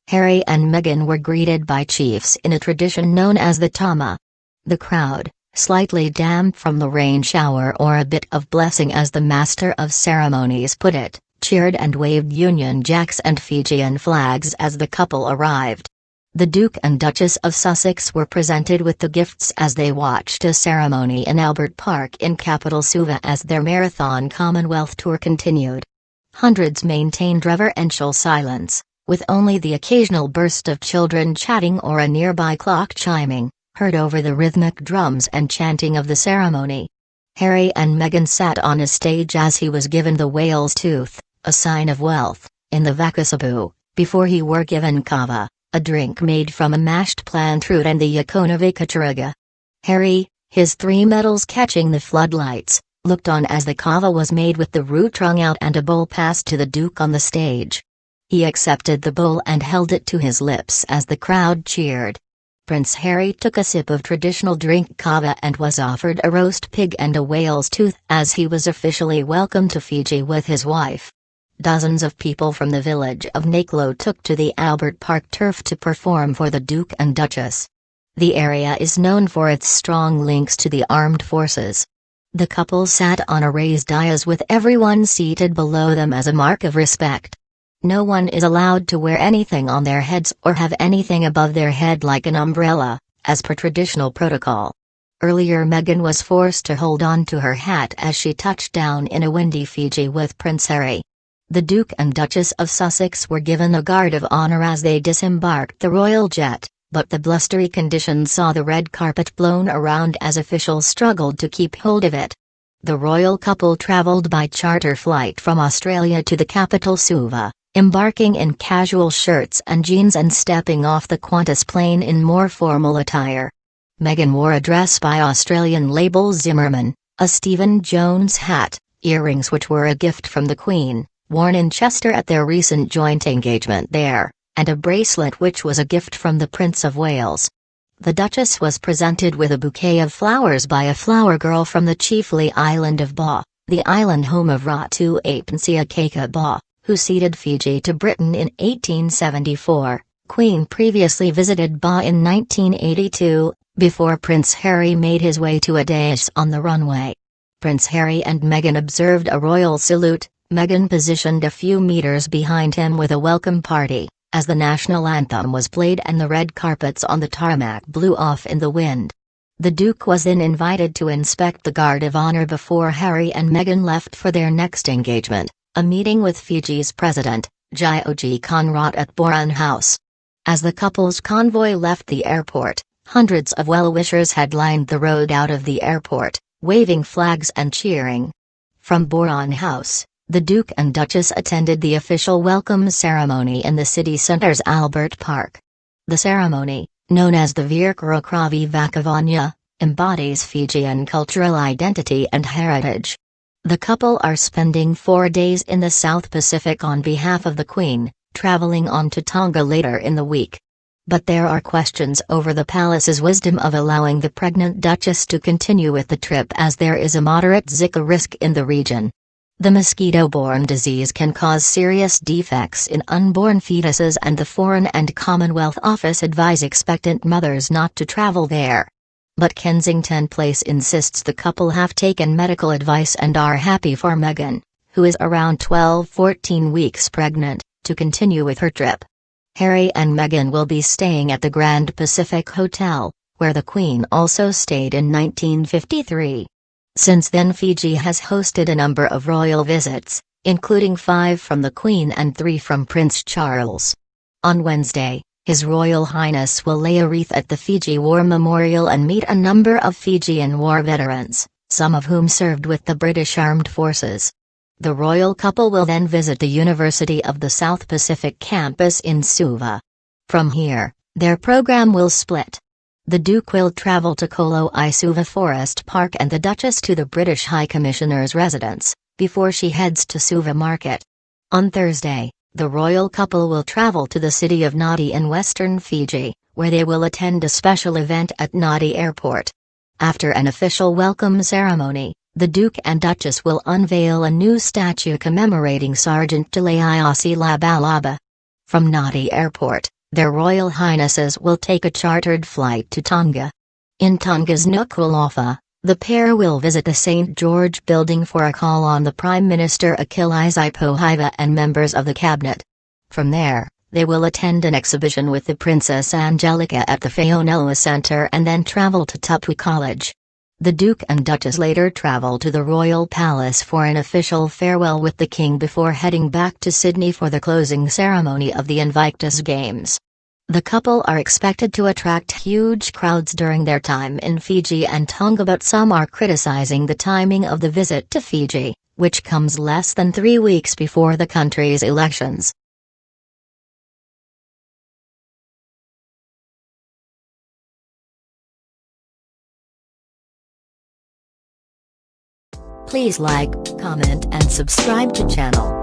Harry and Meghan were greeted by chiefs in a tradition known as the tama. The crowd, slightly damp from the rain shower or a bit of blessing as the master of ceremonies put it, cheered and waved Union Jacks and Fijian flags as the couple arrived. The Duke and Duchess of Sussex were presented with the gifts as they watched a ceremony in Albert Park in capital Suva as their marathon Commonwealth tour continued. Hundreds maintained reverential silence, with only the occasional burst of children chatting or a nearby clock chiming, heard over the rhythmic drums and chanting of the ceremony. Harry and Meghan sat on a stage as he was given the whale's tooth, a sign of wealth, in the Vakasabu, before he were given kava, a drink made from a mashed plant root and the Yakonavika. Harry, his 3 medals catching the floodlights, looked on as the kava was made with the root wrung out and a bowl passed to the Duke on the stage. He accepted the bowl and held it to his lips as the crowd cheered. Prince Harry took a sip of traditional drink kava and was offered a roast pig and a whale's tooth as he was officially welcomed to Fiji with his wife. Dozens of people from the village of Naklo took to the Albert Park turf to perform for the Duke and Duchess. The area is known for its strong links to the armed forces. The couple sat on a raised dais with everyone seated below them as a mark of respect. No one is allowed to wear anything on their heads or have anything above their head like an umbrella, as per traditional protocol. Earlier Meghan was forced to hold on to her hat as she touched down in a windy Fiji with Prince Harry. The Duke and Duchess of Sussex were given a guard of honor as they disembarked the royal jet, but the blustery conditions saw the red carpet blown around as officials struggled to keep hold of it. The royal couple traveled by charter flight from Australia to the capital Suva, embarking in casual shirts and jeans and stepping off the Qantas plane in more formal attire. Meghan wore a dress by Australian label Zimmermann, a Stephen Jones hat, earrings which were a gift from the Queen, worn in Chester at their recent joint engagement there, and a bracelet which was a gift from the Prince of Wales. The Duchess was presented with a bouquet of flowers by a flower girl from the chiefly island of Ba, the island home of Ratu Apinsiakeka Ba, who ceded Fiji to Britain in 1874. Queen previously visited Ba in 1982, before Prince Harry made his way to a dais on the runway. Prince Harry and Meghan observed a royal salute. Meghan positioned a few meters behind him with a welcome party, as the national anthem was played and the red carpets on the tarmac blew off in the wind. The Duke was then invited to inspect the guard of honor before Harry and Meghan left for their next engagement, a meeting with Fiji's president, Jyoji Conrad at Boran House. As the couple's convoy left the airport, hundreds of well-wishers had lined the road out of the airport, waving flags and cheering. From Boran House, the Duke and Duchess attended the official welcome ceremony in the city centre's Albert Park. The ceremony, known as the Virkrakravi Vakavanya, embodies Fijian cultural identity and heritage. The couple are spending 4 days in the South Pacific on behalf of the Queen, traveling on to Tonga later in the week. But there are questions over the palace's wisdom of allowing the pregnant Duchess to continue with the trip as there is a moderate Zika risk in the region. The mosquito-borne disease can cause serious defects in unborn fetuses and the Foreign and Commonwealth Office advise expectant mothers not to travel there. But Kensington Place insists the couple have taken medical advice and are happy for Meghan, who is around 12-14 weeks pregnant, to continue with her trip. Harry and Meghan will be staying at the Grand Pacific Hotel, where the Queen also stayed in 1953. Since then Fiji has hosted a number of royal visits, including 5 from the Queen and 3 from Prince Charles. On Wednesday, His Royal Highness will lay a wreath at the Fiji War Memorial and meet a number of Fijian war veterans, some of whom served with the British Armed Forces. The royal couple will then visit the University of the South Pacific campus in Suva. From here, their program will split. The Duke will travel to Kolo Isuva Forest Park and the Duchess to the British High Commissioner's residence, before she heads to Suva Market. On Thursday, the royal couple will travel to the city of Nadi in western Fiji, where they will attend a special event at Nadi Airport. After an official welcome ceremony, the Duke and Duchess will unveil a new statue commemorating Sergeant Talaiasi Labalaba. From Nadi Airport, Their Royal Highnesses will take a chartered flight to Tonga. In Tonga's Nuku'alofa, the pair will visit the St. George Building for a call on the Prime Minister Achilles Ipohiva and members of the cabinet. From there, they will attend an exhibition with the Princess Angelica at the Fayonoa Centre and then travel to Tupu College. The Duke and Duchess later travel to the Royal Palace for an official farewell with the King before heading back to Sydney for the closing ceremony of the Invictus Games. The couple are expected to attract huge crowds during their time in Fiji and Tonga, but some are criticizing the timing of the visit to Fiji, which comes less than 3 weeks before the country's elections. Please like, comment and subscribe to channel.